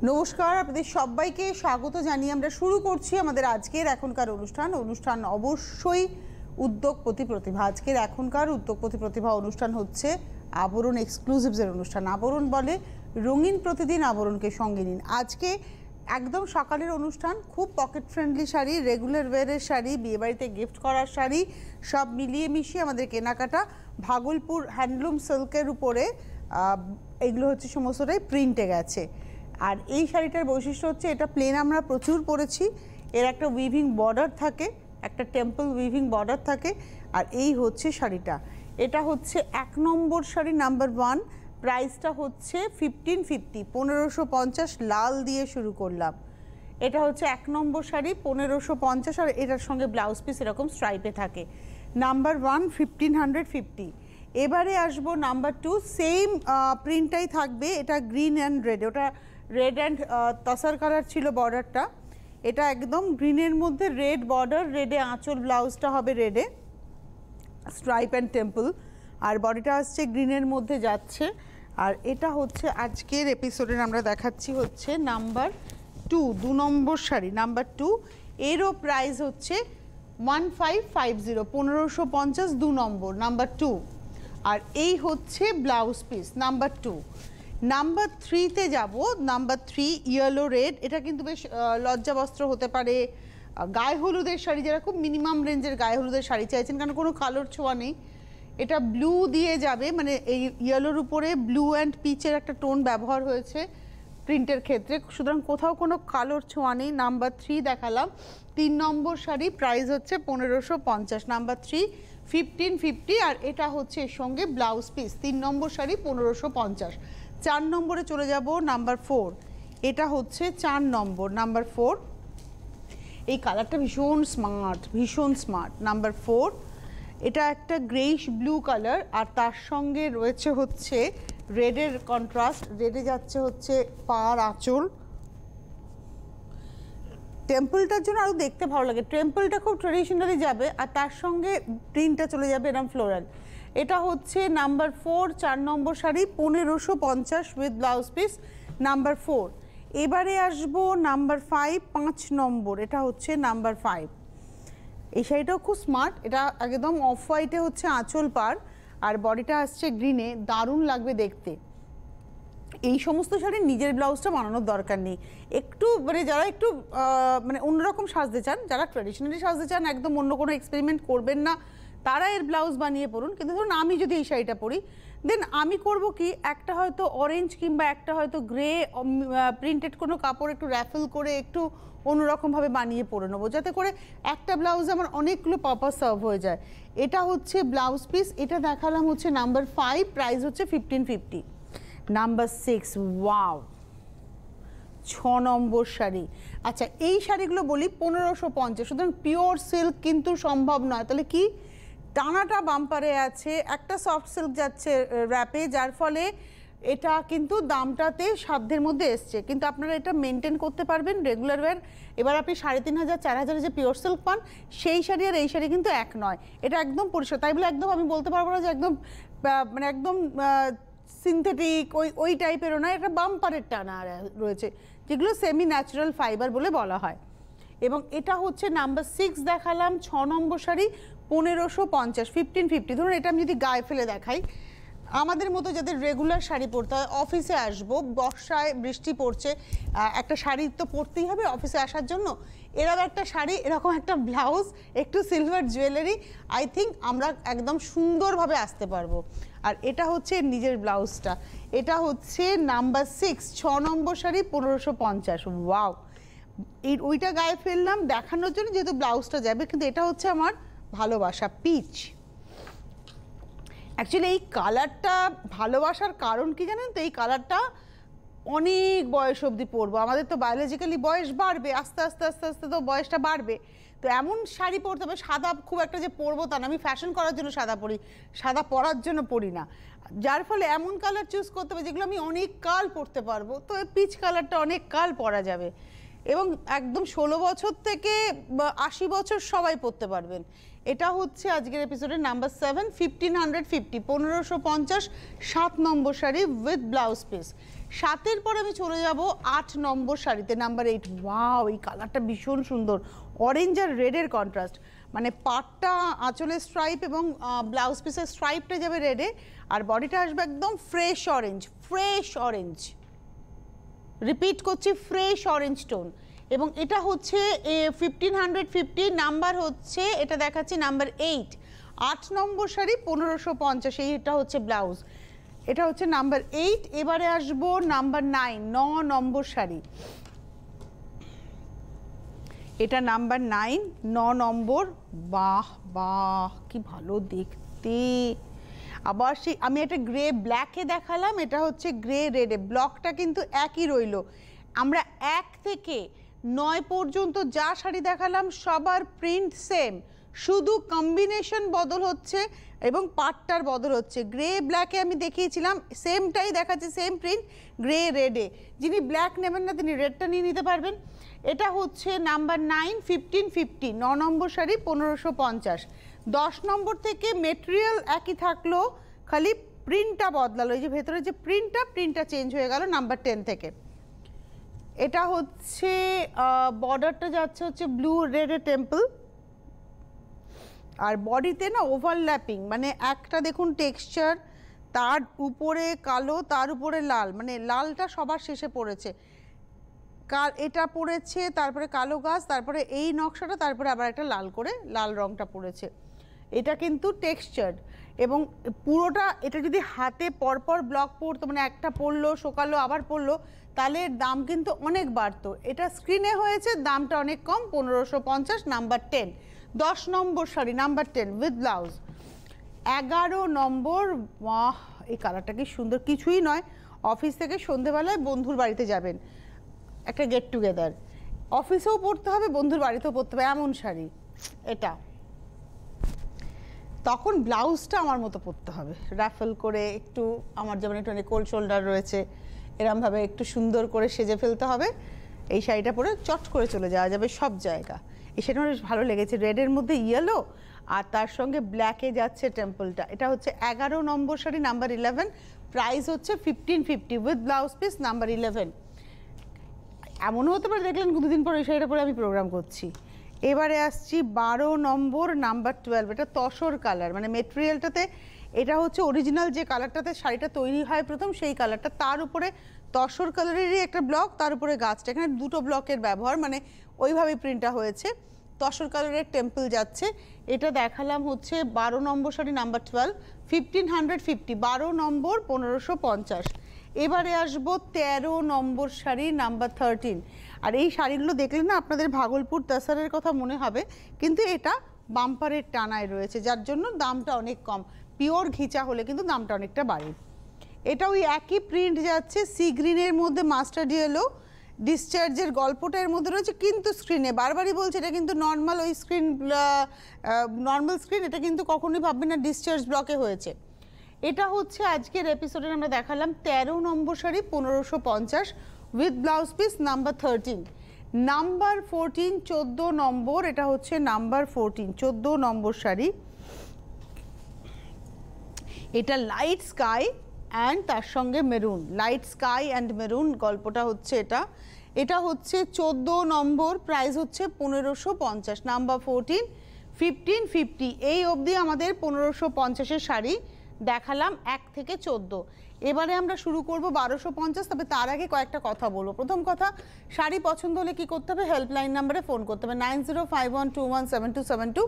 নমস্কার, আপনাদের সবাইকে স্বাগত জানিয়ে আমরা শুরু করছি আমাদের আজকের এখনকার অনুষ্ঠান অবশ্যই উদ্যোগপতি প্রতিভা। আজকের এখনকার উদ্যোগপতি প্রতিভা অনুষ্ঠান হচ্ছে আবরণ এক্সক্লুসিভসের অনুষ্ঠান। আবরণ বলে রঙিন প্রতিদিন আবরণকে সঙ্গে নিন। আজকে একদম সকালের অনুষ্ঠান, খুব পকেট ফ্রেন্ডলি শাড়ি, রেগুলার ওয়্যারের শাড়ি, বিয়েবাড়িতে গিফট করার শাড়ি, সব মিলিয়ে মিশিয়ে আমাদের কেনাকাটা ভাগলপুর হ্যান্ডলুম সিল্কের উপরে। এগুলো হচ্ছে সমস্তটাই প্রিন্টে গেছে। আর এই শাড়িটার বৈশিষ্ট্য হচ্ছে এটা প্লেন আমরা প্রচুর পরেছি, এর একটা উইভিং বর্ডার থাকে, একটা টেম্পল উইভিং বর্ডার থাকে। আর এই হচ্ছে শাড়িটা, এটা হচ্ছে 1 নম্বর শাড়ি, নাম্বার 1। প্রাইসটা হচ্ছে 1550, 1550 লাল দিয়ে শুরু করলাম। এটা হচ্ছে 1 নম্বর শাড়ি 1550, আর এটার সঙ্গে ব্লাউজ পিস এরকম স্ট্রাইপে থাকে। নাম্বার 1 1550। এবারে আসবো নাম্বার 2, সেম প্রিন্টটাই থাকবে, এটা গ্রিন অ্যান্ড রেড। ওটা রেড অ্যান্ড তসার কালার ছিল বর্ডারটা, এটা একদম গ্রিনের মধ্যে রেড বর্ডার, রেডে আঁচল, ব্লাউজটা হবে রেডে, স্ট্রাইপ অ্যান্ড টেম্পল, আর বডিটা আসছে গ্রিনের মধ্যে যাচ্ছে। আর এটা হচ্ছে আজকের এপিসোডের আমরা দেখাচ্ছি হচ্ছে নাম্বার 2, 2 নম্বর শাড়ি নাম্বার 2। এরও প্রাইস হচ্ছে 1550, 1550, 2 নম্বর, নাম্বার 2। আর এই হচ্ছে ব্লাউজ পিস নাম্বার 2। নাম্বার 3-তে যাব। নাম্বার 3 ইয়েলো রেড, এটা কিন্তু বেশ লজ্জাবস্ত্র হতে পারে, গায়ে হলুদের শাড়ি, যারা খুব মিনিমাম রেঞ্জের গায়ে হলুদের শাড়ি চাইছেন, কারণ কোনো কালোর ছোঁয়া নেই। এটা ব্লু দিয়ে যাবে, মানে এই ইয়েলোর উপরে ব্লু অ্যান্ড পিচের একটা টোন ব্যবহার হয়েছে প্রিন্টের ক্ষেত্রে, সুতরাং কোথাও কোনো কালোর ছোঁয়া নেই। নাম্বার 3 দেখালাম, 3 নম্বর শাড়ি, প্রাইস হচ্ছে 1550, নাম্বার 3 1550। আর এটা হচ্ছে এর সঙ্গে ব্লাউজ পিস, 3 নম্বর শাড়ি 1550। 4 নম্বরে চলে যাব, নাম্বার 4। এটা হচ্ছে 4 নম্বর, নাম্বার 4। এই কালারটা ভীষণ স্মার্ট, ভীষণ স্মার্ট। নাম্বার 4, এটা একটা গ্রেইশ ব্লু কালার, আর তার সঙ্গে রয়েছে হচ্ছে রেডের কন্ট্রাস্ট, রেডে যাচ্ছে হচ্ছে পাড় আঁচল। টেম্পলটার জন্য আরও দেখতে ভালো লাগে, টেম্পলটা খুব ট্রেডিশনালি যাবে, আর তার সঙ্গে প্রিন্টটা চলে যাবে এরকম ফ্লোরাল। এটা হচ্ছে number 4, 4 number sari 1550 with blouse piece, number 4। এবারে আসবো নাম্বার 5, 5 নম্বর, এটা হচ্ছে নাম্বার 5। এই শাড়িটাও খুব স্মার্ট, এটা একদম অফ হোয়াইটে হচ্ছে আঁচল পার, আর বডিটা আসছে গ্রিনে, দারুণ লাগবে দেখতে। এই সমস্ত শাড়ির নিজের ব্লাউজটা বানানোর দরকার নেই, একটু মানে যারা একটু মানে অন্যরকম সাজতে চান, যারা ট্র্যাডিশনালি সাজতে চান, একদম অন্য কোনো এক্সপেরিমেন্ট করবেন না, তারা এর ব্লাউজ বানিয়ে পরুন। কিন্তু ধরুন আমি যদি এই শাড়িটা পরি, দেন আমি করব কি, একটা হয়তো অরেঞ্জ কিংবা একটা হয়তো গ্রে প্রিন্টেড কোনো কাপড় একটু র্যাফেল করে একটু অন্যরকমভাবে বানিয়ে পরে নেবো, যাতে করে একটা ব্লাউজ আমার অনেকগুলো পারপাস সার্ভ হয়ে যায়। এটা হচ্ছে ব্লাউজ পিস, এটা দেখালাম হচ্ছে নাম্বার 5, প্রাইস হচ্ছে 1550। নাম্বার 6, ওয়াও, 6 নম্বর শাড়ি। আচ্ছা, এই শাড়িগুলো বলি 1550, সুতরাং পিওর সিল্ক কিন্তু সম্ভব নয়। তাহলে কি, টানাটা বাম্পারে আছে, একটা সফট সিল্ক যাচ্ছে র্যাপে, যার ফলে এটা কিন্তু দামটাতে সাধ্যের মধ্যে এসছে, কিন্তু আপনারা এটা মেনটেন করতে পারবেন রেগুলার ওয়্যার। এবার আপনি 3500, 4000 যে পিওর সিল্ক পান, সেই শাড়ি আর এই শাড়ি কিন্তু এক নয়, এটা একদম পরিষ্কার। তাই বলে একদম আমি বলতে পারবো না যে একদম মানে একদম সিনথেটিক ওই টাইপেরও নয়, এটা বাম্পারের টানা রয়েছে, যেগুলো সেমি ন্যাচারাল ফাইবার বলে বলা হয়। এবং এটা হচ্ছে নাম্বার 6 দেখালাম, 6 নম্বর শাড়ি 1550, 1550। ধরুন এটা আমি যদি গায়ে ফেলে দেখাই, আমাদের মতো যাদের রেগুলার শাড়ি পরতে হয়, অফিসে আসবো, বর্ষায় বৃষ্টি পড়ছে, একটা শাড়ি তো পরতেই হবে অফিসে আসার জন্য, এরকম একটা শাড়ি, এরকম একটা ব্লাউজ, একটু সিলভার জুয়েলারি, আই থিঙ্ক আমরা একদম সুন্দরভাবে আসতে পারবো। আর এটা হচ্ছে নিজের ব্লাউজটা, এটা হচ্ছে নাম্বার 6, 6 নম্বর শাড়ি 1550। ওয়াও, ওইটা গায়ে ফেললাম দেখানোর জন্য, যেহেতু ব্লাউজটা যাবে, কিন্তু এটা হচ্ছে আমার ভালোবাসা পিচ। অ্যাকচুয়ালি এই কালারটা ভালোবাসার কারণ কি জানেন তো, এই কালারটা অনেক বয়স অবধি পরবো, আমাদের তো বায়োলজিক্যালি বয়স বাড়বে, আস্তে আস্তে আস্তে আস্তে তো বয়সটা বাড়বে, তো এমন শাড়ি পরতে হবে। সাদা খুব একটা যে পরবো তা না, আমি ফ্যাশন করার জন্য সাদা পরি, সাদা পরার জন্য পরি না, যার ফলে এমন কালার চুজ করতে হবে যেগুলো আমি অনেক কাল পরতে পারবো। তো এই পিচ কালারটা অনেক কাল পরা যাবে, এবং একদম 16 বছর থেকে 80 বছর সবাই পরতে পারবেন। এটা হচ্ছে আজকের এপিসোডের number 7, 1550, 1550, 7 number sari with blouse piece. 7-এর পর আমি চলে যাব 8 নম্বর শাড়িতে, নাম্বার 8। ওয়াও, এই কালারটা ভীষণ সুন্দর, অরেঞ্জ আর রেডের কন্ট্রাস্ট, মানে পাটটা আঁচলের স্ট্রাইপ এবং ব্লাউজ পিসের স্ট্রাইপটা যাবে রেডে, আর বডিটা আসবে একদম fresh orange, fresh orange, repeat করছি ফ্রেশ অরেঞ্জ টোন। এবং এটা হচ্ছে 1550, নাম্বার হচ্ছে, এটা দেখাচ্ছি নাম্বার 8, 8 নম্বর শাড়ি 1550, এইটা হচ্ছে ব্লাউজ, এটা হচ্ছে নাম্বার 8। এবারে আসবো নাম্বার 9, 9 নম্বর শাড়ি, এটা নাম্বার 9, 9 নম্বর। বাহ বাহ, কি ভালো দেখতে। আবার সেই আমি একটা গ্রে ব্ল্যাকে দেখালাম, এটা হচ্ছে গ্রে রেডে, ব্লকটা কিন্তু একই রইল। আমরা 1 থেকে 9 পর্যন্ত যা শাড়ি দেখালাম সবার প্রিন্ট সেম, শুধু কম্বিনেশন বদল হচ্ছে এবং পাটটার বদল হচ্ছে। গ্রে ব্ল্যাকে আমি দেখিয়েছিলাম, সেমটাই দেখাচ্ছে, সেম প্রিন্ট গ্রে রেডে। যিনি ব্ল্যাক নেবেন না তিনি রেডটা নিয়ে নিতে পারবেন। এটা হচ্ছে নাম্বার 9, 1550, 9 নম্বর শাড়ি 1550। 10 নম্বর থেকে মেটেরিয়াল একই থাকলো, খালি প্রিন্টটা বদলালো, এই যে ভেতরে যে প্রিন্টটা চেঞ্জ হয়ে গেল নাম্বার 10 থেকে। এটা হচ্ছে বর্ডারটা যাচ্ছে হচ্ছে ব্লু রেডে টেম্পল, আর বডিতে না ওভারল্যাপিং, মানে একটা দেখুন টেক্সচার, তার উপরে কালো, তার উপরে লাল, মানে লালটা সবার শেষে পড়েছে, এটা পড়েছে, তারপরে কালো গাছ, তারপরে এই নকশাটা, তারপরে আবার একটা লাল করে লাল রংটা পড়েছে। এটা কিন্তু টেক্সচার্ড, এবং পুরোটা এটা যদি হাতে পরপর ব্লক পড়তো, মানে একটা পড়লো শোকালো আবার পড়লো, তাহলে দাম কিন্তু অনেক বাড়তো। এটা স্ক্রিনে হয়েছে, দামটা অনেক কম, 1550, number 10। 10 number sari number 10 with blouse. 11 নম্বর, বাহ এই কালারটা কি সুন্দর। কিছুই নয়, অফিস থেকে সন্ধেবেলায় বন্ধুর বাড়িতে যাবেন, একটা গেট টুগেদার, অফিসেও পরতে হবে, বন্ধুর বাড়িতেও পরতে হবে, এমন শাড়ি এটা। তখন ব্লাউজটা আমার মতো পরতে হবে, রাফেল করে একটু, আমার যেমন একটু কোল্ড শোল্ডার রয়েছে, এরমভাবে একটু সুন্দর করে সেজে ফেলতে হবে। এই শাড়িটা পরে চট করে চলে যাওয়া যাবে সব জায়গা। এই শাড়িটা আমার বেশ ভালো লেগেছে, রেডের মধ্যে ইয়েলো, আর তার সঙ্গে ব্ল্যাকে যাচ্ছে টেম্পলটা। এটা হচ্ছে 11 নম্বর শাড়ি নাম্বার 11, প্রাইস হচ্ছে 1550 উইথ ব্লাউজ পিস নাম্বার 11। এমনও হতে পারে দেখলেন 2 দিন পরে এই শাড়িটা পরে আমি প্রোগ্রাম করছি। এবারে আসছি 12 নম্বর নাম্বার 12, এটা তসর কালার, মানে মেটেরিয়ালটাতে এটা হচ্ছে অরিজিনাল যে কালারটাতে শাড়িটা তৈরি হয় প্রথম, সেই কালারটা, তার উপরে তসর কালারেরই একটা ব্লক, তার উপরে গাছটা, এখানে 2টো ব্লকের ব্যবহার, মানে ওইভাবেই প্রিন্টটা হয়েছে। তসর কালারের টেম্পল যাচ্ছে। এটা দেখালাম হচ্ছে 12 নম্বর শাড়ি নাম্বার 12, 1550, 12 নম্বর 1550। এবারে আসবো 13 নম্বর শাড়ি নাম্বার 13। আর এই শাড়িগুলো দেখলে না আপনাদের ভাগলপুর তাসারের কথা মনে হবে, কিন্তু এটা বাম্পারের টানায় রয়েছে, যার জন্য দামটা অনেক কম। পিওর ঘিচা হলে কিন্তু দামটা অনেকটা বাড়ে। এটা ওই একই প্রিন্ট যাচ্ছে, সি গ্রিনের মধ্যে মাস্টার্ড ইয়েলো, ডিসচার্জের গল্পটা এর মধ্যে রয়েছে, কিন্তু স্ক্রিনে বারবারই বলছে এটা কিন্তু নর্মাল ওই স্ক্রিন, নর্মাল স্ক্রিন, এটা কিন্তু কখনোই ভাববেন না ডিসচার্জ ব্লকে হয়েছে। এটা হচ্ছে আজকের এপিসোডে আমরা দেখালাম 13 number sari 1550 with blouse piece number 13। Number 14, 14 number, এটা হচ্ছে নাম্বার 14, 14 নম্বর শাড়ি, এটা লাইট স্কাই অ্যান্ড তার সঙ্গে maroon, light sky and maroon গল্পটা হচ্ছে এটা। এটা হচ্ছে 14 নম্বর, প্রাইস হচ্ছে 1550, নাম্বার 14, 1550। এই অবধি আমাদের 1550-এর শাড়ি দেখালাম 1 থেকে 14। এবারে আমরা শুরু করব 1250। তবে তার আগে কয়েকটা কথা বলবো। প্রথম কথা, শাড়ি পছন্দ হলে কি করতে হবে, হেল্পলাইন নাম্বারে ফোন করতে হবে, 9051217272,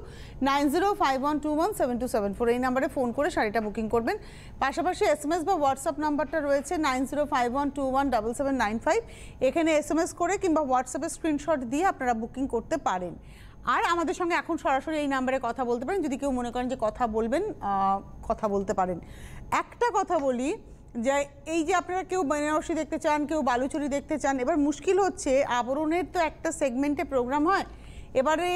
9051217274, এই নাম্বারে ফোন করে শাড়িটা বুকিং করবেন। পাশাপাশি SMS বা হোয়াটসঅ্যাপ নাম্বারটা রয়েছে 9051217795, এখানে SMS করে কিংবা হোয়াটসঅ্যাপে স্ক্রিনশট দিয়ে আপনারা বুকিং করতে পারেন। আর আমাদের সঙ্গে এখন সরাসরি এই নাম্বারে কথা বলতে পারেন, যদি কেউ মনে করেন যে কথা বলবেন, কথা বলতে পারেন। একটা কথা বলি, যে এই যে আপনারা কেউ বেনারসি দেখতে চান, কেউ বালুচরি দেখতে চান, এবার মুশকিল হচ্ছে আবরণের তো একটা সেগমেন্টে প্রোগ্রাম হয়, এবারে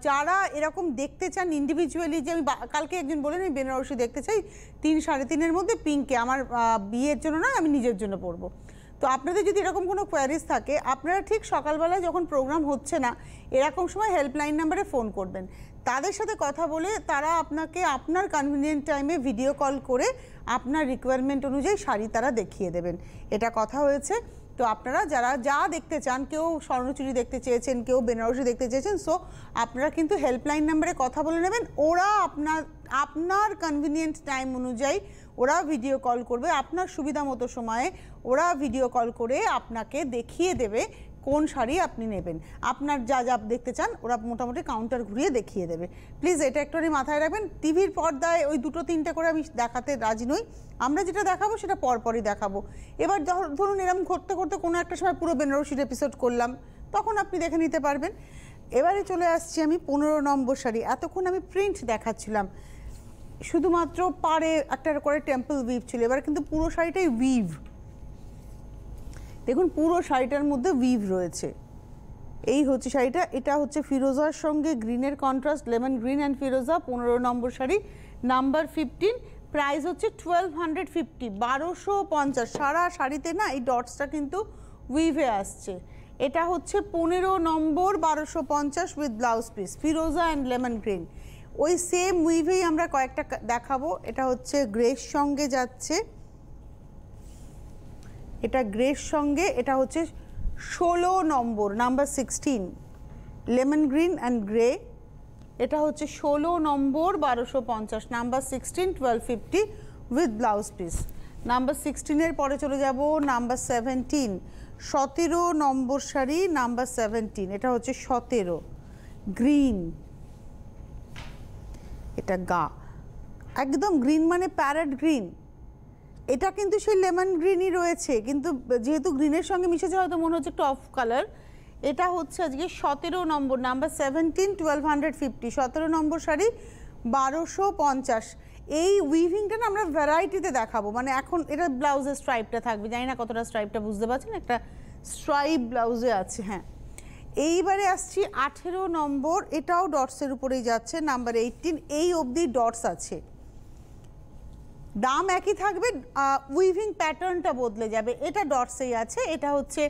যারা এরকম দেখতে চান ইন্ডিভিজুয়ালি, যে আমি কালকে একজন বলেন আমি বেনারসি দেখতে চাই 3 সাড়ে 3-এর মধ্যে পিঙ্কে, আমার বিয়ের জন্য না, আমি নিজের জন্য পরবো। তো আপনাদের যদি এরকম কোনো কোয়ারিজ থাকে, আপনারা ঠিক সকালবেলায় যখন প্রোগ্রাম হচ্ছে না এরকম সময় হেল্পলাইন নাম্বারে ফোন করবেন, তাদের সাথে কথা বলে তারা আপনাকে আপনার কনভিনিয়েন্ট টাইমে ভিডিও কল করে আপনার রিকোয়ারমেন্ট অনুযায়ী শাড়ি তারা দেখিয়ে দেবেন, এটা কথা হয়েছে। তো আপনারা যারা যা দেখতে চান, কেউ স্বর্ণচুরি দেখতে চেয়েছেন, কেউ বেনারসি দেখতে চেয়েছেন, সো আপনারা কিন্তু হেল্পলাইন নাম্বারে কথা বলে নেবেন। ওরা আপনার কনভিনিয়েন্ট টাইম অনুযায়ী ওরা ভিডিও কল করবে, আপনার সুবিধা মতো সময়ে ওরা ভিডিও কল করে আপনাকে দেখিয়ে দেবে কোন শাড়ি আপনি নেবেন। আপনার যা যা দেখতে চান ওরা মোটামুটি কাউন্টার ঘুরিয়ে দেখিয়ে দেবে। প্লিজ এটা একটুখানি মাথায় রাখবেন। টিভির পর্দায় ওই 2-3টে করে আমি দেখাতে রাজি নই, আমরা যেটা দেখাবো সেটা পরপরই দেখাবো। এবার ধরুন এরকম করতে করতে কোনো একটা সময় পুরো বেনারসির এপিসোড করলাম, তখন আপনি দেখে নিতে পারবেন। এবারে চলে আসছি আমি 15 নম্বর শাড়ি। এতক্ষণ আমি প্রিন্ট দেখাচ্ছিলাম, শুধুমাত্র পাড়ে একটা করে টেম্পল উইভ ছিল, এবার কিন্তু পুরো শাড়িটাই উইভ। দেখুন পুরো শাড়িটার মধ্যে উইভ রয়েছে। এই হচ্ছে শাড়িটা, এটা হচ্ছে ফিরোজার সঙ্গে গ্রিনের contrast, lemon green and Firoza, 15 number sari, number 15। Price হচ্ছে 1250, 1250। সারা শাড়িতে না এই ডটসটা কিন্তু উইভে আসছে। এটা হচ্ছে 15 নম্বর, 1250 with blouse piece, Firoza and lemon green. ওই সেম উইভেই আমরা কয়েকটা দেখাবো। এটা হচ্ছে গ্রের সঙ্গে যাচ্ছে, এটা গ্রের সঙ্গে, এটা হচ্ছে 16 number, number 16, lemon green and grey. এটা হচ্ছে 16 number, 1250, number 16, 1250 with blouse piece. Number 16-এর পরে চলে যাব নাম্বার 17, 17 নম্বর শাড়ি, নাম্বার 17। এটা হচ্ছে 17 গ্রিন, এটা গা একদম গ্রিন মানে প্যারেট গ্রিন। এটা কিন্তু সেই লেমন গ্রিনই রয়েছে, কিন্তু যেহেতু গ্রিনের সঙ্গে মিশেছে হয়তো মনে হচ্ছে একটু অফ কালার। এটা হচ্ছে আজকে 17 নম্বর, নাম্বার 17, 1250, 17 নম্বর শাড়ি, 1250। এই উইভিংটা না আমরা ভ্যারাইটিতে দেখাবো, মানে এখন এটা ব্লাউজের স্ট্রাইপটা থাকবে, জানি না কতটা স্ট্রাইপটা বুঝতে পারছেন, একটা স্ট্রাইপ ব্লাউজে আছে। হ্যাঁ, এইবারে আসছি 18 নম্বর, এটাও ডটসের উপরেই যাচ্ছে, নাম্বার 18। এই অবধি ডটস আছে, দাম একই থাকবে, উইভিং প্যাটার্নটা বদলে যাবে। এটা ডটসেই আছে, এটা হচ্ছে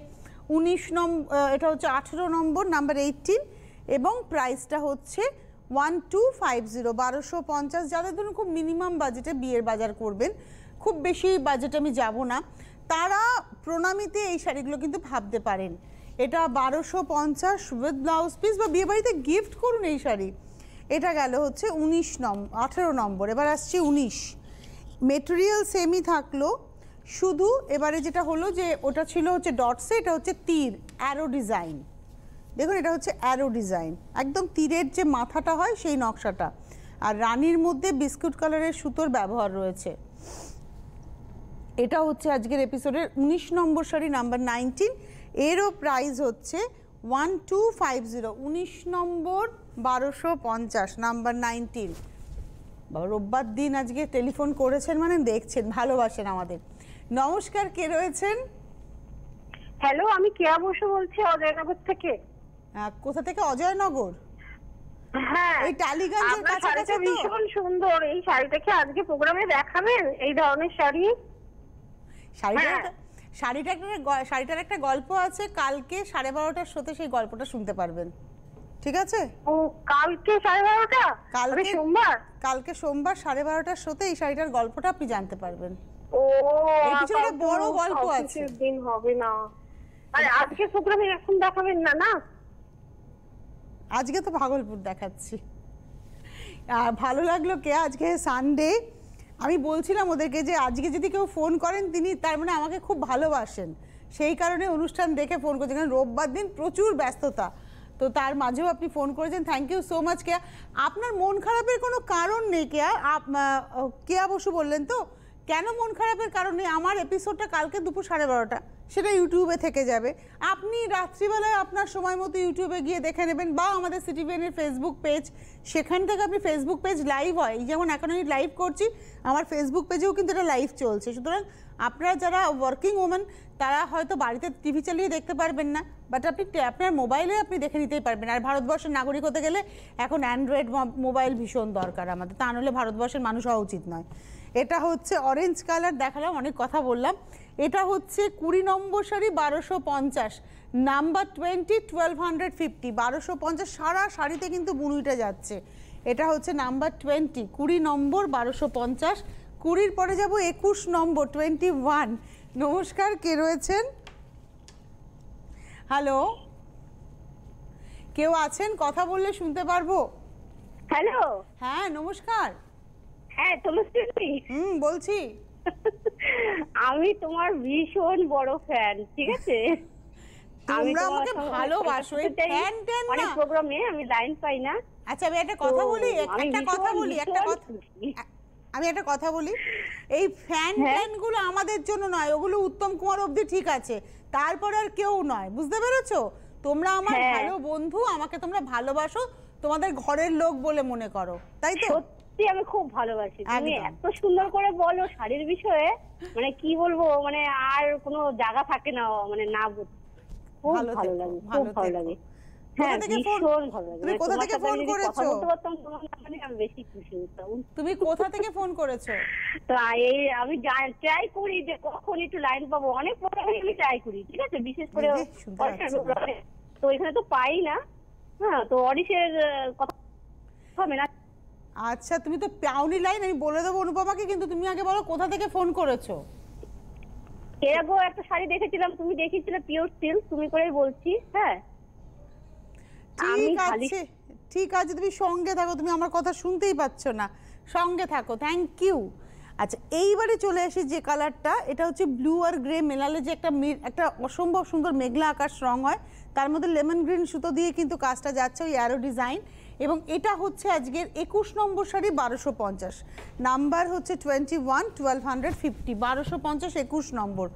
19 নম্বর, এটা হচ্ছে 18 নম্বর, নাম্বার 18, এবং প্রাইসটা হচ্ছে 1250, 1250। যাদের ধরুন খুব মিনিমাম বাজেটে বিয়ের বাজার করবেন, খুব বেশি বাজেটে আমি যাব না, তারা প্রণামীতে এই শাড়িগুলো কিন্তু ভাবতে পারেন। এটা 1250 উইথ ব্লাউজ পিস, বা বিয়েবাড়িতে গিফট করুন এই শাড়ি। এটা গেল হচ্ছে 19 নম্বর, 18 নম্বর। এবার আসছি 19। মেটেরিয়াল সেমই থাকলো, শুধু এবারে যেটা হলো যে ওটা ছিল হচ্ছে ডটসে, এটা হচ্ছে তীর, অ্যারো ডিজাইন। দেখুন এটা হচ্ছে অ্যারো ডিজাইন, একদম তীরের যে মাথাটা হয় সেই নকশাটা, আর রানীর মধ্যে বিস্কুট কালারের সুতোর ব্যবহার রয়েছে। এটা হচ্ছে আজকের এপিসোডের 19 নম্বর শাড়ি, নাম্বার 19। এরও প্রাইস হচ্ছে 1250, 19 নম্বর, 1250, নাম্বার 19। রোববার দিন আজকে টেলিফোন করেছেন মানে দেখছেন, ভালোবাসেন আমাদের। নমস্কার, কে রয়েছেন? হ্যালো, আমি কেয়া বসু বলছি অজয়নগর থেকে। কোথা থেকে? অজয়নগর? হ্যাঁ, এই টালিগঞ্জের কাছাকাছি তো? ভীষণ সুন্দর এই শাড়িটা, কি আজকে প্রোগ্রামে দেখাবেন এই ধরনের শাড়ি? শাড়িটার একটা গল্প আছে, কালকে 12:30টার শোতে সেই গল্পটা শুনতে পারবেন, ঠিক আছে? ও, কালকে 12:30টা? কালকে সোমবার, কালকে সোমবার 12:30টার শোতে এই শাড়িটার গল্পটা আপনি জানতে পারবেন। ও, এই পিছনে একটা বড় গল্প আছে। দিন হবে না, আরে আজকে প্রোগ্রামে এখন দেখাবেন না? না, আজকে তো ভাগলপুর দেখাচ্ছি। ভালো লাগলো কে, আজকে সানডে। আমি বলছিলাম ওদেরকে যে আজকে যদি কেউ ফোন করেন তিনি তার মানে আমাকে খুব ভালোবাসেন, সেই কারণে অনুষ্ঠান দেখে ফোন করছেন, কারণ রোববার দিন প্রচুর ব্যস্ততা, তো তার মাঝেও আপনি ফোন করেছেন, থ্যাংক ইউ সো মাচ কেয়া। আপনার মন খারাপের কোনো কারণ নেই কেয়া, কেয়া বসু বললেন তো, কেন মন খারাপের কারণ নেই? আমার এপিসোডটা কালকে দুপুর 12:30, সেটা ইউটিউবে থেকে যাবে, আপনি রাত্রিবেলায় আপনার সময় মতো ইউটিউবে গিয়ে দেখে নেবেন, বা আমাদের সিটিভিএনের ফেসবুক পেজ, সেখান থেকে আপনি ফেসবুক পেজ লাইভ হয়, যেমন এখন আমি লাইভ করছি, আমার ফেসবুক পেজেও কিন্তু এটা লাইভ চলছে। সুতরাং আপনারা যারা ওয়ার্কিং ওমেন তারা হয়তো বাড়িতে টিভি চালিয়ে দেখতে পারবেন না, বাট আপনি আপনার মোবাইলে আপনি দেখে নিতেই পারবেন। আর ভারতবর্ষের নাগরিক হতে গেলে এখন অ্যান্ড্রয়েড মোবাইল ভীষণ দরকার আমাদের, তা নাহলে ভারতবর্ষের মানুষ হওয়া উচিত নয়। এটা হচ্ছে অরেঞ্জ কালার, দেখালাম, অনেক কথা বললাম। এটা হচ্ছে 20 নম্বর শাড়ি 1250, নাম্বার 20 1250, 1250 সারা শাড়িতে কিন্তু বুনুইটা যাচ্ছে। এটা হচ্ছে নাম্বার 20, 20 নম্বর 1250। 20-র পরে যাব 21 নম্বর 21। নমস্কার, কে রয়েছেন? হ্যালো, কেউ আছেন? কথা বললে শুনতে পারবো। হ্যালো। হ্যাঁ নমস্কার। হ্যাঁ তনুশ্রী, বলছি। আমি তোমার ভীষণ বড় ফ্যান, ঠিক আছে? তোমরা আমাকে ভালোবাসো, এই ফ্যান ট্যান অনেক না। প্রোগ্রামে আমি লাইন পাই না। আচ্ছা আমি একটা কথা বলি, আমি একটা কথা ভীষণ, বলি, একটা কথা খুশি। আমি একটা কথা বলি। এই ফ্যান হ্যাঁ। ট্যানগুলো আমাদের জন্য নয়, ওগুলো উত্তম কুমার অবধি ঠিক আছে, তারপরে আর কেউ নয়, বুঝতে পেরেছো? তোমরা আমার হ্যাঁ। ভালো বন্ধু, আমাকে তোমরা ভালোবাসো, তোমাদের ঘরের লোক বলে মনে করো, তাই তো? সত্যি আমি খুব ভালোবাসি। তুমি একদম। এত সুন্দর করে বলো শাড়ির বিষয়ে, মানে কি বলবো, মানে আর কোনো জায়গা থাকে না, মানে না খুব ভালো ভালো থেকো, লাগে, ভালো খুব ভালো থেকো। লাগে। কোথা হ্যাঁ থেকে ফোন- ভীষণ ভালো লাগে। তুমি মানে কোথা তোমার থেকে সাথে ফোন আমি যদি কথা করেছো? বলতে পারতাম তোমার মানে আমি বেশি খুশি হতাম। তুমি কোথা থেকে ফোন করেছো? তো এই আমি ট্রাই করি যে কখন একটু লাইন পাবো, অনেক প্রোগ্রামে আমি ট্রাই করি, ঠিক আছে? বিশেষ করে এই যে, শুনতে অডিশন পাচ্ছি না। প্রোগ্রামে। তো এখানে তো পাই না। হ্যাঁ, তো অডিশনের কথা হবে না। আচ্ছা তুমি তো পাওনি লাইন, আমি বলে দেবো অনুপমাকে, কিন্তু তুমি আগে বলো কোথা থেকে ফোন করেছো। এর আগেও একটা শাড়ি দেখেছিলাম, তুমি দেখিয়েছিলে পিওর সিল্ক, তুমি করেই বলছি। হ্যাঁ আমি ঠিক খালি আছে, ঠিক আছে, তুমি সঙ্গে থাকো, তুমি আমার কথা শুনতেই পাচ্ছ না, সঙ্গে থাকো, থ্যাংক ইউ। আচ্ছা এইবারে চলে আসি যে কালারটা, এটা হচ্ছে ব্লু আর গ্রে মেলালে যে একটা অসম্ভব সুন্দর মেঘলা আকাশ রং হয়, তার মধ্যে লেমন গ্রিন সুতো দিয়ে কিন্তু কাজটা যাচ্ছে, ওই অ্যারো ডিজাইন। এবং এটা হচ্ছে আজকের 21 নম্বর শাড়ি 1250, নাম্বার হচ্ছে 21 1250, 1250 21 নম্বর।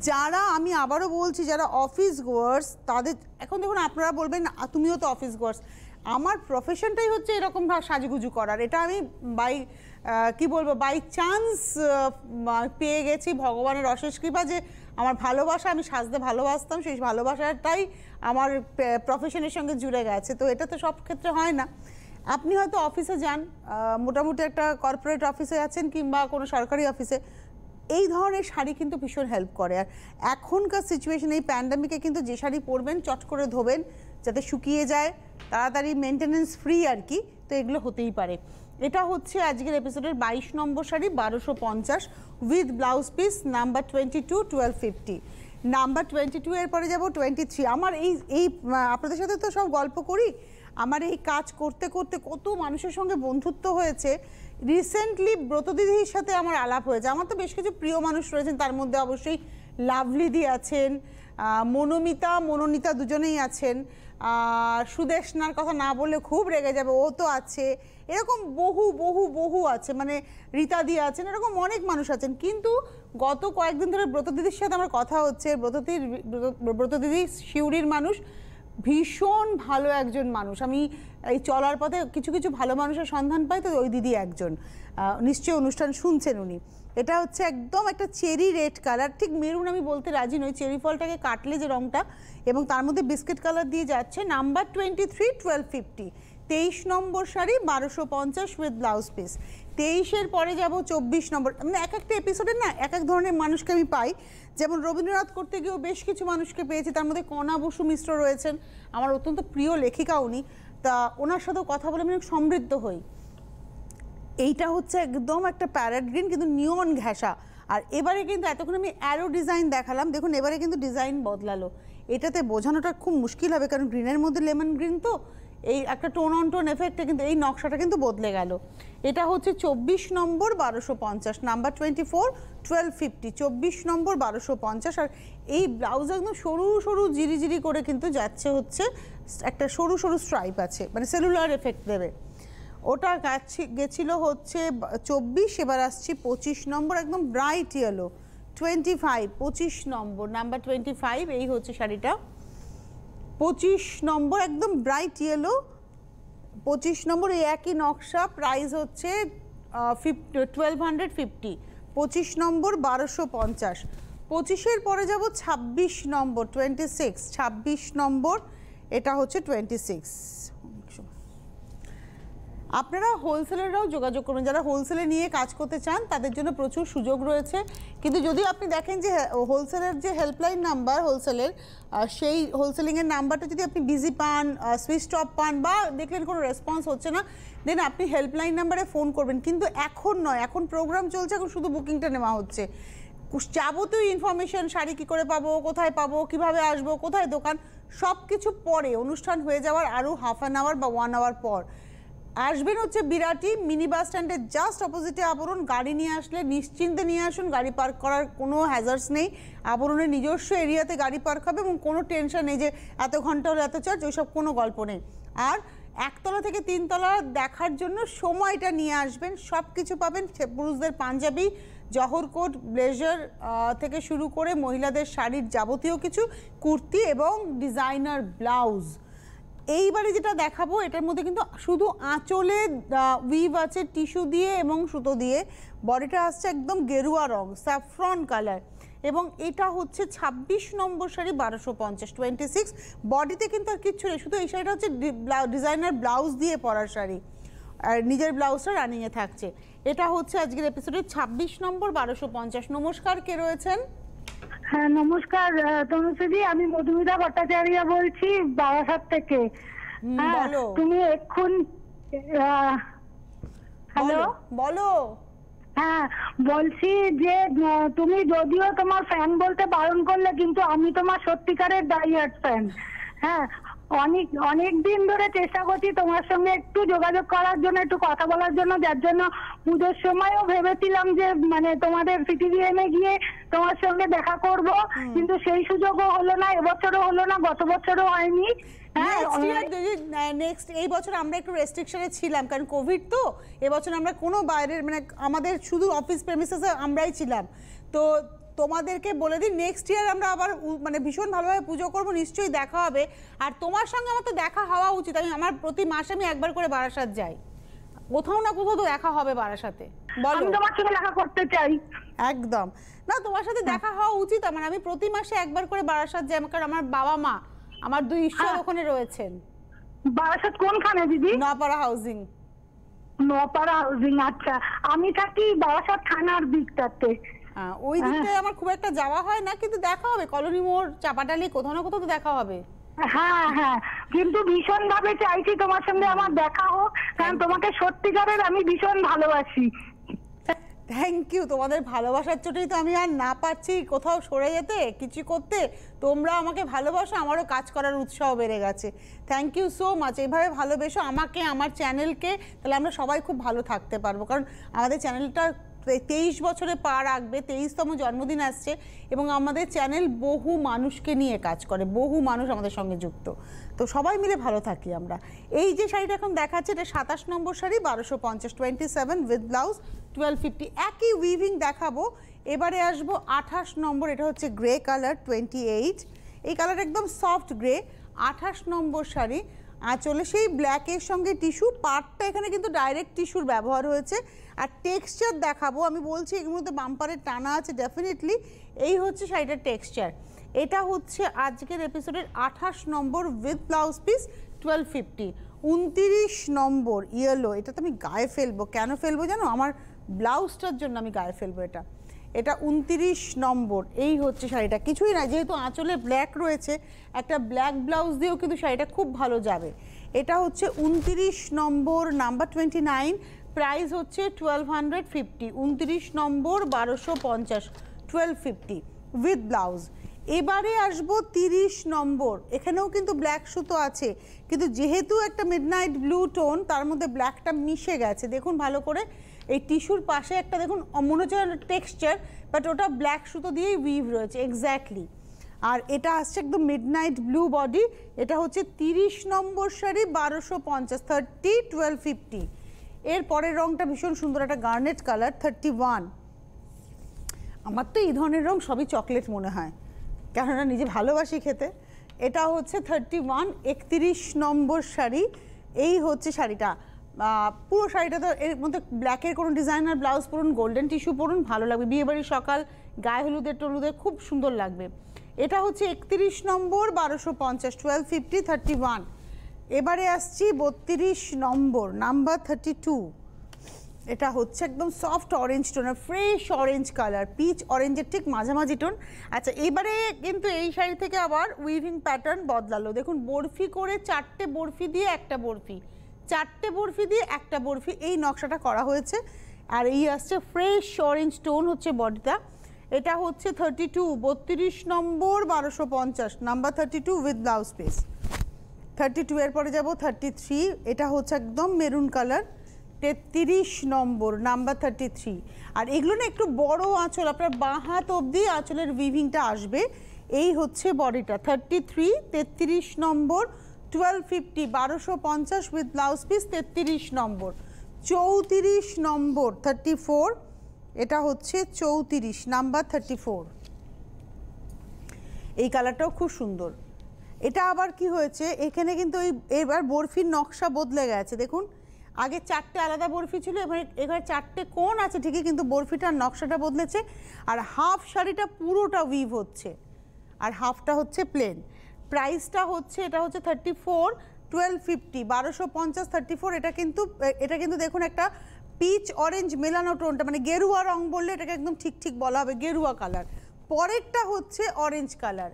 যারা, আমি আবারও বলছি, যারা অফিস গোয়ার্স তাদের, এখন দেখুন আপনারা বলবেন তুমিও তো অফিস গোয়ার্স, আমার প্রফেশনটাই হচ্ছে এরকম সাজুগুজু করার, এটা আমি কি বলবো, বাই চান্স পেয়ে গেছি, ভগবানের অশেষ কৃপা যে আমার ভালোবাসা, আমি সাজতে ভালোবাসতাম, সেই ভালোবাসাটাই আমার প্রফেশনের সঙ্গে জুড়ে গেছে। তো এটা তো সব ক্ষেত্রে হয় না। আপনি হয়তো অফিসে যান, মোটামুটি একটা কর্পোরেট অফিসে আছেন কিংবা কোনো সরকারি অফিসে, এই ধরনের শাড়ি কিন্তু ভীষণ হেল্প করে। আর এখনকার সিচুয়েশন, এই প্যান্ডামিকে কিন্তু যে শাড়ি পরবেন চট করে ধোবেন যাতে শুকিয়ে যায়, তাড়াতাড়ি মেনটেনেন্স ফ্রি আর কি, তো এগুলো হতেই পারে। এটা হচ্ছে আজকের এপিসোডের 22 number sari 1250 with blouse piece, number 22 1250। Number 22 এর পরে যাব 23। আমার এই আপনাদের সাথে তো সব গল্প করি, আমার এই কাজ করতে করতে কত মানুষের সঙ্গে বন্ধুত্ব হয়েছে। রিসেন্টলি ব্রতদিদির সাথে আমার আলাপ হয়েছে। আমার তো বেশ কিছু প্রিয় মানুষ রয়েছেন, তার মধ্যে অবশ্যই লাভলিদি আছেন, মনোনীতা দুজনেই আছেন, সুদেশনার কথা না বললে খুব রেগে যাবে, ও তো আছে, এরকম বহু বহু বহু আছে, মানে রীতাদি আছেন, এরকম অনেক মানুষ আছেন। কিন্তু গত কয়েকদিন ধরে ব্রতদিদির সাথে আমার কথা হচ্ছে, ব্রতদিদি শিউরির মানুষ, ভীষণ ভালো একজন মানুষ। আমি এই চলার পথে কিছু কিছু ভালো মানুষের সন্ধান পাই, তো ওই দিদি একজন, নিশ্চয়ই অনুষ্ঠান শুনছেন উনি। এটা হচ্ছে একদম একটা চেরি রেড কালার, ঠিক মেরুন আমি বলতে রাজি নই, চেরি ফলটাকে কাটলে যে রঙটা, এবং তার মধ্যে বিস্কিট কালার দিয়ে যাচ্ছে, number 23 1250, 23 number sari 1250 with blouse piece. 23-এর পরে যাব 24 নম্বর। মানে এক একটা এপিসোডে না এক এক ধরনের মানুষকে আমি পাই, যেমন রবীন্দ্রনাথ করতে গিয়েও বেশ কিছু মানুষকে পেয়েছি, তার মধ্যে কণা বসু মিশ্র রয়েছেন, আমার অত্যন্ত প্রিয় লেখিকা উনি, তা ওনার সাথেও কথা বলে আমি সমৃদ্ধ হই। এইটা হচ্ছে একদম একটা প্যারেট গ্রিন, কিন্তু নিয়ন ঘেঁষা। আর এবারে কিন্তু এতক্ষণ আমি অ্যারো ডিজাইন দেখালাম, দেখুন এবারে কিন্তু ডিজাইন বদলালো, এটাতে বোঝানোটা খুব মুশকিল হবে, কারণ গ্রিনের মধ্যে লেমন গ্রিন, তো এই একটা টোন অন টোন এফেক্টে কিন্তু এই নকশাটা কিন্তু বদলে গেল। এটা হচ্ছে 24 নম্বর 1250, নাম্বার 24 1250, 24 নম্বর 1250। আর এই ব্লাউজ একদম সরু সরু জিরি জিরি করে কিন্তু যাচ্ছে, হচ্ছে একটা সরু সরু স্ট্রাইপ আছে, মানে সেলুলার এফেক্ট দেবে। ওটা গেছিল হচ্ছে 24, এবার আসছি 25 নম্বর, একদম ব্রাইট ইয়েলো 25, 25 নম্বর, নাম্বার 25, এই হচ্ছে শাড়িটা 25 নম্বর, একদম ব্রাইট ইয়েলো 25 নম্বর, এই একই নকশা, প্রাইস হচ্ছে 1250, 25 নম্বর 1250। 25-এর পরে যাব 26 নম্বর 26, 26 নম্বর, এটা হচ্ছে 26। আপনারা হোলসেলাররাও যোগাযোগ করবেন, যারা হোলসেলে নিয়ে কাজ করতে চান তাদের জন্য প্রচুর সুযোগ রয়েছে। কিন্তু যদি আপনি দেখেন যে হোলসেলের যে হেল্পলাইন নাম্বার হোলসেলের, সেই হোলসেলিংয়ের নাম্বারটা যদি আপনি বিজি পান, সুইচ অফ পান, বা দেখলেন কোনো রেসপন্স হচ্ছে না, দেন আপনি হেল্পলাইন নাম্বারে ফোন করবেন। কিন্তু এখন নয়, এখন প্রোগ্রাম চলছে, এখন শুধু বুকিংটা নেওয়া হচ্ছে। যাবতীয় ইনফরমেশন, শাড়ি কী করে পাবো, কোথায় পাবো, কিভাবে আসবো, কোথায় দোকান, সব কিছু পরে, অনুষ্ঠান হয়ে যাওয়ার আরও হাফ অ্যান আওয়ার বা 1 আওয়ার পর। আসবেন হচ্ছে বিরাটি মিনি বাস স্ট্যান্ডের জাস্ট অপোজিটে আবরণ। গাড়ি নিয়ে আসলে নিশ্চিন্তে নিয়ে আসুন, গাড়ি পার্ক করার কোনো হ্যাজার্স নেই। আবরণের নিজস্ব এরিয়াতে গাড়ি পার্ক হবে এবং কোনো টেনশন নেই যে এত ঘন্টা হলে এত চার্জ, ওইসব কোনো গল্প নেই। আর একতলা থেকে 3 তলা দেখার জন্য সময়টা নিয়ে আসবেন, সব কিছু পাবেন। পুরুষদের পাঞ্জাবি, জহর কোট, ব্লেজার থেকে শুরু করে মহিলাদের শাড়ির যাবতীয় কিছু, কুর্তি এবং ডিজাইনার ব্লাউজ। এইবারে যেটা দেখাবো এটার মধ্যে কিন্তু শুধু আঁচলে উইভ আছে টিস্যু দিয়ে এবং সুতো দিয়ে। বডিটা আসছে একদম গেরুয়া রং, স্যাফরন কালার, এবং এটা হচ্ছে 26 নম্বর শাড়ি, 1250, 26। বডিতে কিন্তু আর কিচ্ছু নেই, শুধু এই শাড়িটা হচ্ছে ডিজাইনার ব্লাউজ দিয়ে পরার শাড়ি, আর নিজের ব্লাউজটা রানিংয়ে থাকছে। এটা হচ্ছে আজকের এপিসোডের 26 নম্বর, 1250। নমস্কার, কে রয়েছেন? হ্যাঁ নমস্কার তনুশ্রী, আমি মধুমিতা ভট্টাচার্য বলছি বারাসাত থেকে। বলো। তুমি এক্ষুন হ্যালো বলো। হ্যাঁ বলছি যে তুমি যদিও তোমার ফ্যান বলতে বারণ করলে, কিন্তু আমি তোমার সত্যিকারের ডাইহার্ট ফ্যান। হ্যাঁ অনেক দিন ধরে চেষ্টা করছি তোমার সঙ্গে একটু যোগাযোগ করার জন্য, একটু কথা বলার জন্য, যার জন্য পুজোর সময়ও ভেবেছিলাম যে মানে তোমাদের সিটিভিএমে গিয়ে তোমার সঙ্গে দেখা করব, কিন্তু সেই সুযোগও হলো না, এবছরও হলো না, গত বছরও হয়নি। নেক্সট এই বছর আমরা একটু রেস্ট্রিকশনে ছিলাম, কারণ কোভিড তো। এবছর আমরা কোনো বাইরের মানে আমাদের শুধু অফিস প্রেমিসেসে আমরাই ছিলাম। তো তোমাদেরকে বলে দিই, নেক্সট ইয়ার আমরা আবার মানে ভীষণ ভালোভাবে পুজো করব, নিশ্চয়ই দেখা হবে। আর তোমার সঙ্গে আমার তো দেখা হওয়া উচিত। আমার প্রতি মাসে আমি একবার করে বারাসাত যাই, কোথাও না কোথাও তো দেখা হবে বারাসাতে। বলো। আমি তোমার সঙ্গে দেখা করতে চাই। একদম না, তোমার সাথে দেখা হওয়া উচিত আমার। আমি প্রতি মাসে একবার করে বারাসাত যাই, কারণ আমার বাবা মা, আমার 2 ঈশ্বর ওখানে রয়েছেন। বারাসাত কোনখানে দিদি? নপাড়া হাউজিং। নপাড়া হাউজিং, আচ্ছা। আমি থাকি বারাসাত থানার দিকটাতে। ওই দিকটায় আমার খুব একটা যাওয়া হয় না, কিন্তু দেখা হবে কলোনি মোড়, চাপাটালি, কোথাও না কোথাও তো দেখা হবে। হ্যাঁ হ্যাঁ, কিন্তু ভীষণ ভাবে চাইছি তোমার সঙ্গে আমার দেখা হোক, কারণ তোমাকে সত্যিকারের আমি ভীষণ ভালোবাসি। Thank you. তোমাদের ভালোবাসার চোটেই তো আমি আর না পারছি কোথাও সরে যেতে, কিছু করতে। তোমরা আমাকে ভালোবাসো, আমারও কাজ করার উৎসাহ বেড়ে গেছে। Thank you so much. এইভাবে ভালোবেসো আমাকে, আমার চ্যানেলকে, তাহলে আমরা সবাই খুব ভালো থাকতে পারবো। কারণ আমাদের চ্যানেলটা 23 বছরে পা রাখবে, 23তম জন্মদিন আসছে, এবং আমাদের চ্যানেল বহু মানুষকে নিয়ে কাজ করে, বহু মানুষ আমাদের সঙ্গে যুক্ত। তো সবাই মিলে ভালো থাকি আমরা। এই যে শাড়িটা এখন দেখাচ্ছে, এটা 27 নম্বর শাড়ি, 1250, 27 উইথ ব্লাউজ, 1250। একই উইভিং দেখাবো। এবারে আসবো 28 নম্বর, এটা হচ্ছে গ্রে কালার, 28। এই কালার একদম সফট গ্রে, 28 নম্বর শাড়ি। আঁচলে সেই ব্ল্যাকের সঙ্গে টিস্যু, পার্টটা এখানে কিন্তু ডাইরেক্ট টিস্যুর ব্যবহার হয়েছে। আর টেক্সচার দেখাবো, আমি বলছি এর মধ্যে বাম্পারের টানা আছে ডেফিনেটলি। এই হচ্ছে শাড়িটার টেক্সচার। এটা হচ্ছে আজকের এপিসোডের 28 number with blouse piece, 1250। 29 number yellow, এটা তো আমি গায়ে ফেলবো। কেন ফেলবো জানো? আমার ব্লাউজটার জন্য আমি গায়ে ফেলবো এটা। এটা 29 নম্বর। এই হচ্ছে শাড়িটা, কিছুই না, যেহেতু আঁচলে ব্ল্যাক রয়েছে, একটা ব্ল্যাক ব্লাউজ দিয়েও কিন্তু শাড়িটা খুব ভালো যাবে। এটা হচ্ছে 29 নম্বর, নাম্বার 29, প্রাইস হচ্ছে 1250। 29 নম্বর, 1250, 1250 উইথ ব্লাউজ। এবারে আসবো 30 নম্বর। এখানেও কিন্তু ব্ল্যাক সুতো আছে, কিন্তু যেহেতু একটা মিডনাইট ব্লু টোন, তার মধ্যে ব্ল্যাকটা মিশে গেছে। দেখুন ভালো করে, এই টিস্যুর পাশে একটা দেখুন মনে হচ্ছে টেক্সচার, বাট ওটা ব্ল্যাক সুতো দিয়েই উইভ রয়েছে এক্স্যাক্টলি। আর এটা আসছে একদম মিডনাইট ব্লু বডি। এটা হচ্ছে 30 নম্বর শাড়ি, 1250, 30, 1250। এর পরের রঙটা ভীষণ সুন্দর, একটা গার্নেট কালার, 31। আমার তো এই ধরনের রঙ সবই চকলেট মনে হয়, কেননা নিজে ভালোবাসি খেতে। এটা হচ্ছে 31, 31 নম্বর শাড়ি। এই হচ্ছে শাড়িটা, পুরো শাড়িটা তো এর মধ্যে ব্ল্যাকের কোনো ডিজাইনার ব্লাউজ পরুন, গোল্ডেন টিস্যু পরুন, ভালো লাগবে। বিয়েবাড়ির সকাল, গায়ে হলুদের টলুদে খুব সুন্দর লাগবে। এটা হচ্ছে 31 নম্বর, 1250, 1250, 31। এবারে আসছি 32 নম্বর, নাম্বার 32। এটা হচ্ছে একদম soft orange tone, fresh orange colour, peach অরেঞ্জের ঠিক মাঝামাঝি টোন। আচ্ছা, এবারে কিন্তু এই শাড়ি থেকে আবার উইভিং প্যাটার্ন বদলালো। দেখুন, বরফি করে 4টে বরফি দিয়ে একটা বরফি, 4টে বরফি দিয়ে একটা বরফি, এই নকশাটা করা হয়েছে। আর এই আসছে ফ্রেশ অরেঞ্জ টোন হচ্ছে বডিটা। এটা হচ্ছে 32, 32 নম্বর, 1250, নাম্বার 32 উইথ ব্লাউজ পিস। 32 এর পরে যাব 33, এটা হচ্ছে একদম মেরুন কালার, 33 নম্বর, নাম্বার 33। আর এগুলো না একটু বড় আঁচল, আপনার বাঁ হাত অবধি আঁচলের উইভিংটা আসবে। এই হচ্ছে বডিটা 33, 33 নম্বর, 1250, 1250 উইথ ব্লাউজ পিস, 33 নম্বর। 34 নম্বর 34, এটা হচ্ছে 34, নাম্বার 34। এই কালারটাও খুব সুন্দর। এটা আবার কি হয়েছে, এখানে কিন্তু এবার বরফির নকশা বদলে গেছে। দেখুন, আগে 4টে আলাদা বরফি ছিল, এবার 4টে কোণ আছে ঠিকই, কিন্তু বরফিটার নকশাটা বদলেছে। আর হাফ শাড়িটা পুরোটা উইভ হচ্ছে, আর হাফটা হচ্ছে প্লেন। প্রাইসটা হচ্ছে, এটা হচ্ছে 34, 1250, 1250, 34। এটা কিন্তু দেখুন একটা পিচ অরেঞ্জ মেলানো টোনটা, মানে গেরুয়া রং বললে এটাকে একদম ঠিক বলা হবে, গেরুয়া কালার। পরেরটা হচ্ছে অরেঞ্জ কালার,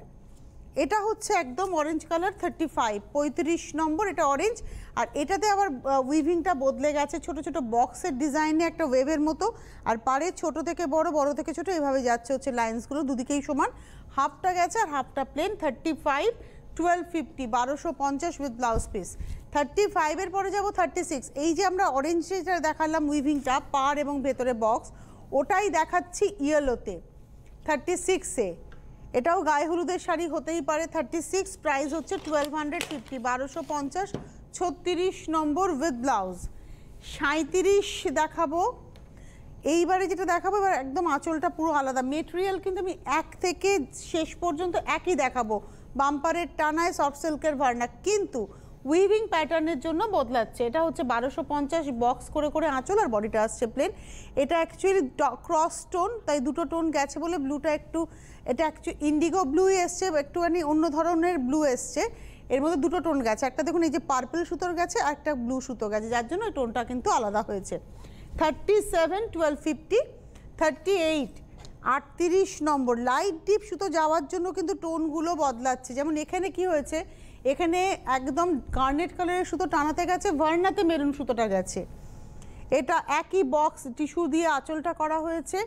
এটা হচ্ছে একদম অরেঞ্জ কালার 35, 35 নম্বর, এটা অরেঞ্জ। আর এটাতে আবার উইভিংটা বদলে গেছে, ছোট ছোট বক্সের ডিজাইনে একটা ওয়েভের মতো। আর পারে ছোট থেকে বড়, বড় থেকে ছোট, এভাবে যাচ্ছে হচ্ছে লাইন্সগুলো, দুদিকেই সমান। হাফটা গেছে আর হাফটা প্লেন। 35, 1250, 1250 with blouse piece. 35 এর পরে যাব 36। এই যে আমরা অরেঞ্জ যেটা দেখালাম উইভিংটা পার এবং ভেতরে বক্স, ওটাই দেখাচ্ছি ইয়েলোতে 36-এ। এটাও গায়ে হলুদের শাড়ি হতেই পারে। 36, প্রাইস হচ্ছে 1250, 1250, 36 নম্বর উইথ ব্লাউজ। 37 দেখাবো। এইবারে যেটা দেখাবো এবার একদম আঁচলটা পুরো আলাদা, মেটেরিয়াল কিন্তু আমি এক থেকে শেষ পর্যন্ত একই দেখাবো, বাম্পারের টানায় সফট সিল্কের ভার্না, কিন্তু উইভিং প্যাটার্নের জন্য বদলাচ্ছে। এটা হচ্ছে 1250 বক্স করে করে আঁচল, আর বডিটা আসছে প্লেন। এটা অ্যাকচুয়ালি ক্রস টোন, তাই দুটো টোন গেছে বলে ব্লুটা একটু, এটা অ্যাকচুয়ালি ইন্ডিগো ব্লু এসছে, একটুখানি অন্য ধরনের ব্লু এসছে। এর মধ্যে দুটো টোন গেছে, একটা দেখুন এই যে পার্পল সুতোর গেছে, আর একটা ব্লু সুতো গেছে, যার জন্য এই টোনটা কিন্তু আলাদা হয়েছে। 37, 1250, 38, 38 নম্বর। লাইট ডিপ সুতো যাওয়ার জন্য কিন্তু টোনগুলো বদলাচ্ছে। যেমন এখানে কি হয়েছে, এখানে একদম গার্নেট কালারের সুতো টানাতে গেছে, ভার্নাতে মেরুন সুতোটা গেছে। এটা একই বক্স টিস্যু দিয়ে আঁচলটা করা হয়েছে।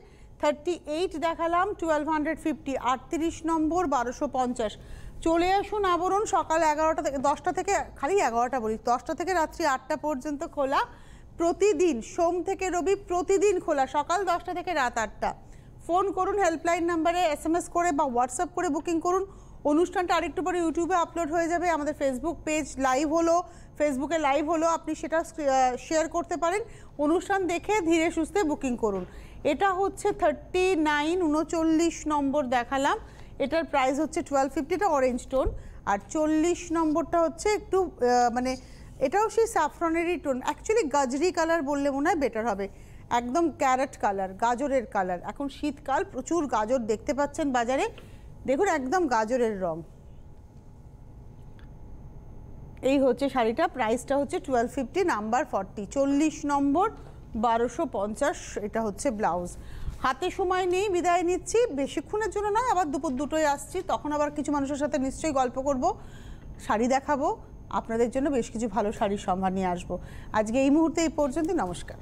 38 দেখালাম, 1250, 38 নম্বর, 1250। চলে আসুন আবরণ, সকাল 11টা থেকে 10টা থেকে, খালি 11টা বলি, 10টা থেকে রাত্রি 8টা পর্যন্ত খোলা, প্রতিদিন সোম থেকে রবি প্রতিদিন খোলা, সকাল 10টা থেকে রাত 8টা। ফোন করুন হেল্পলাইন নাম্বারে, SMS করে বা হোয়াটসঅ্যাপ করে বুকিং করুন। অনুষ্ঠানটা আরেকটু পরে ইউটিউবে আপলোড হয়ে যাবে, আমাদের ফেসবুক পেজ লাইভ হলো, ফেসবুকে লাইভ হলো, আপনি সেটা শেয়ার করতে পারেন। অনুষ্ঠান দেখে ধীরে সুস্থে বুকিং করুন। এটা হচ্ছে 39, 39 নম্বর দেখালাম, এটার প্রাইস হচ্ছে 1250, এটা অরেঞ্জ টোন। আর 40 নম্বরটা হচ্ছে একটু মানে এটাও সেই স্যাফরনেরই টোন, অ্যাকচুয়ালি গাজরি কালার বললে মনে হয় বেটার হবে, একদম ক্যারেট কালার, গাজরের কালার। এখন শীতকাল, প্রচুর গাজর দেখতে পাচ্ছেন বাজারে, দেখুন একদম গাজরের রং। এই হচ্ছে শাড়িটা, প্রাইসটা হচ্ছে 1250, নাম্বার 40, 40 নম্বর, 1250, এটা হচ্ছে ব্লাউজ। হাতে সময় নেই, বিদায় নিচ্ছি, বেশিক্ষণের জন্য নয়, আবার দুপুর 2টোয় আসছি, তখন আবার কিছু মানুষের সাথে নিশ্চয়ই গল্প করব, শাড়ি দেখাবো, আপনাদের জন্য বেশ কিছু ভালো শাড়ির সম্ভার নিয়ে আসবো। আজকে এই মুহূর্তে এই পর্যন্ত, নমস্কার।